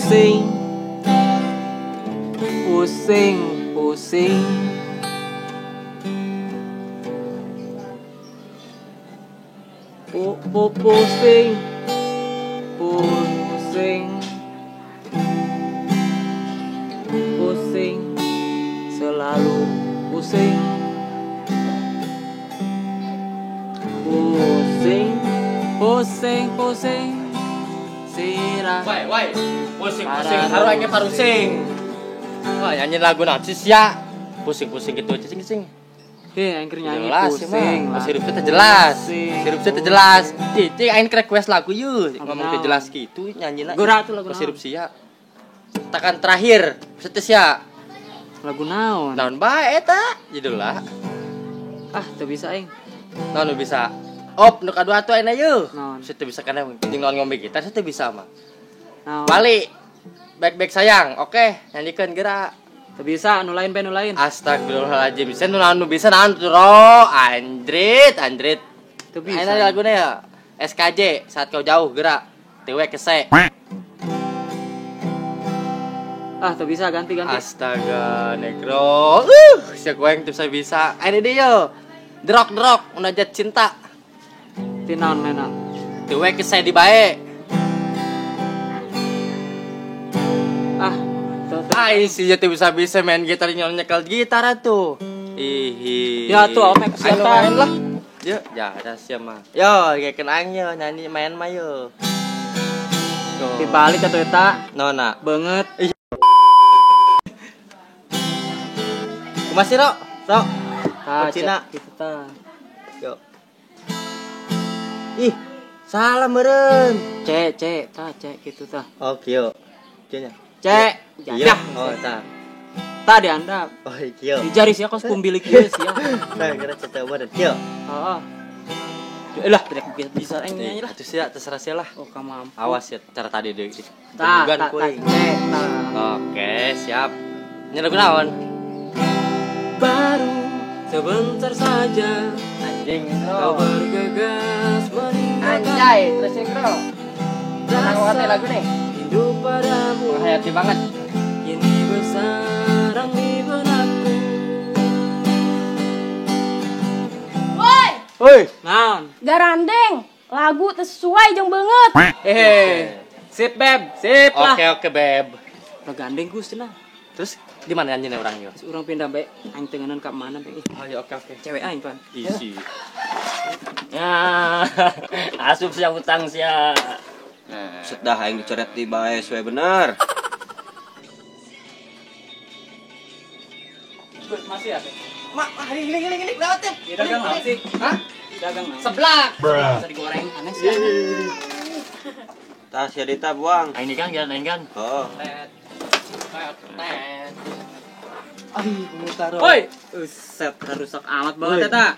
pusing, pusing, pusing. Pusing, pusing, pusing, selalu pusing, pusing, pusing, pusing, sirah. Woi, pusing-pusing, harusnya parusing. Wah, nyanyi lagu nanti sih ya. Pusing-pusing gitu aja sing. Aing nyanyi jelas pusing lah. lah. Sirupnya jelas. Sirupnya request Cici aing request lagu yuk. Ngomong jelas gitu nyanyi lah. Gora tuh lagu sirup sia. Tekan terakhir, setes ya. Lagu naon? Naon bae eta? Judul lah. Teu bisa aing. Naon bisa. Op, nu kadua atuh ayeuna yeuh. Naon? Setes bisa kana ting naon ngombe gitar setes bisa mah. Naon? Balik. Baik-baik sayang. Oke, nyanyikan gerak. Teu bisa, anu lain anu lain. Astagfirullahaladzim. Bisa nu bisa naon tuh ro. Andrit. Teu bisa. Ayeuna laguna ya. SKJ saat kau jauh gerak. Tewe kese. Teu bisa ganti. Astaga, negro. Sia kueng teu bisa. Ayeuna deui yo. Drok munajat cinta. Ti naon mena? Tewe kese di bae. Ai sih ya bisa main gitar nyekel gitar tuh. Ih. Ya tuh ome kesehatan lah. Yo, ya ada siapa mah. Yo, kayak aing yo nyanyi main mah yo. Dibalik atuh eta. Nona Banget. Kumaha sih, Rok? Sok. Cina kitu tah. Yo. Ih, salah meureun. C gitu tah. Oke yo. Cenah. Cek, iya. Oh, tak. Tak diandap. Oh, iya. Di jari sia kos pumbilik ieu sia. Nah, kira cerita badan. Iya. Heeh. Lah, tidak bisa nyanyi lah. Atuh sia, terserah sia lah. Oh, ka mampu. Awas ya cara tadi deui. Tak. Oke, siap. Ini lagu naon? Baru sebentar saja Anjing, kau bro. bergegas meninggalkan. Anjay, terus yang bro. Tenang banget lagu nih. Hidup padamu Menghayati banget. kini bersarang di benakku. Woi, Naon? garandeng, lagu sesuai jeung banget. Sip beb, sip lah. Oke, beb. Udah gandeng Gus cenah. Terus di mana anjingnya orangnya? Urang pindah bae, aing tengenan ka mana bae. Oh, ya oke. Cewek aing pan. Isi. Ya, asup sia utang sia. Sudah aing dicoret di bae sesuai bener. Masih ya? Ini lewat ya. Di dagang masih. Hah? Di dagang masih. Sebelah. Bisa digoreng aneh sih. Tas ya Dita buang. Ini kan jalan kan. Oh. Woi, set rusak amat banget eta.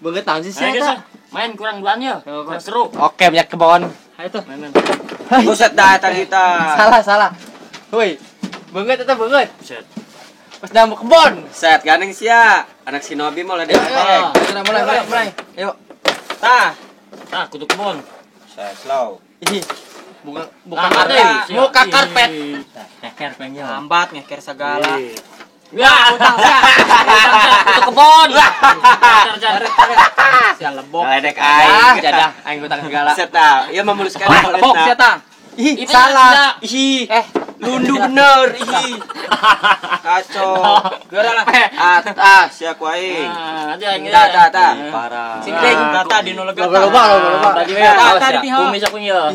Banget tahun sih Ayo sih. guys, main kurang duannya. Kurang seru. Oke, banyak kebon. Ayo tuh. Main. Buset dah eta Dita. Salah. Woi, banget eta banget. Buset. Pas dah mau kebon. Set gandeng sia. Anak Shinobi mau ledek. Mulai. Yuk. Tah. Kudu kebon. Set slow. Ih, bukan Nah, mau karpet. Keker pengen. Lambat ngeker segala. Ya, utang sia. Kudu kebon. Sia lebok. Ledek aing. Jadah, aing utang segala. Set dah. Ieu memuluskan Lebok sia tah. Ih, Itu salah. tidak. Ih, Lundu bener. Ih. Kacau. Gora lah. Sia ku aing. Aja yang Tah. parah. Sing teh data di nu lega. Loba. Tadi Tadi di Kumis aku ya.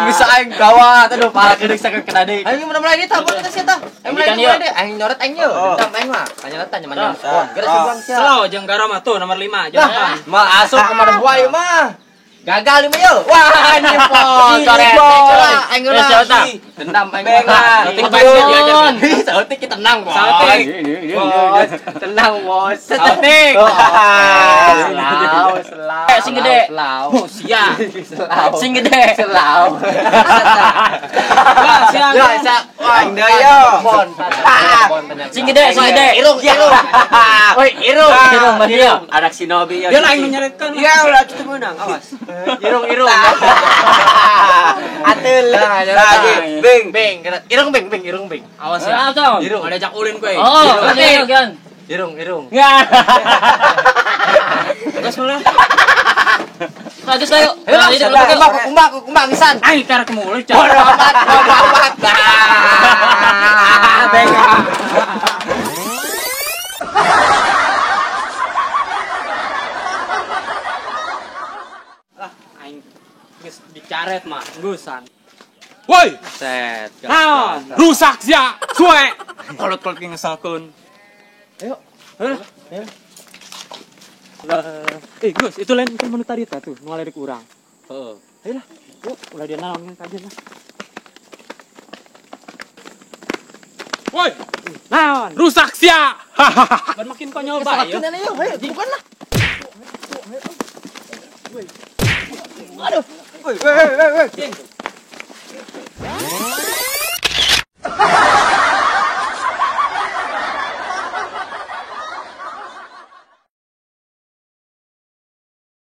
Bisa aing gawat. Aduh, parah geuning sakeun kena deui. Aing mulai deui tah, boleh teh sia tah. Aing mulai deui. Aing nyoret aing yeuh. Dendam aing mah. Tanya mana. Geus buang sia. Slow jeung garam tuh nomor 5. Jangan. Mal asup ke mana buah ieu mah. Gagal nih yuk. Wah, anjing po. Coret. Aing ulah. Dendam aing. Sautik Sautik. Sautik kita tenang, Bos. Sautik. Tenang, Bos. Sautik. Selaw. sing gede. Selau. Oh, sia. Selau. Sing gede. Selau. Sia. Ya, sa. Aing deh yo. Bon. Sing gede, sing gede. Irung. Woi, irung. Irung mah dia. Anak Shinobi ya. Dia lain menyeretkan. Iya, udah kita menang. Awas. Irung. Atul. Lagi. Bing. Irung bing. Awas Ah, ya. tong. Irung. Ada jak ulin gue. Oh, kan. Irung. Ya. Terus mulai. Lanjut ayo. Kumbak pisan. Aing cara kemulai. Bodoh amat. Bengong. Aing geus dicaret mah, gusan. Woi, Set. Naon? rusak sia, suwe. Kolot-kolot ge ngesalkeun. Ayo. Gus, itu lain kan menu tadi tuh, nu ngalerik urang. Heeh. Ayolah. Yuk, ulah dia naon kajian lah. Woi, Naon? rusak sia. Ban makin konyol bae. Sakin aja, bukan lah. Woi.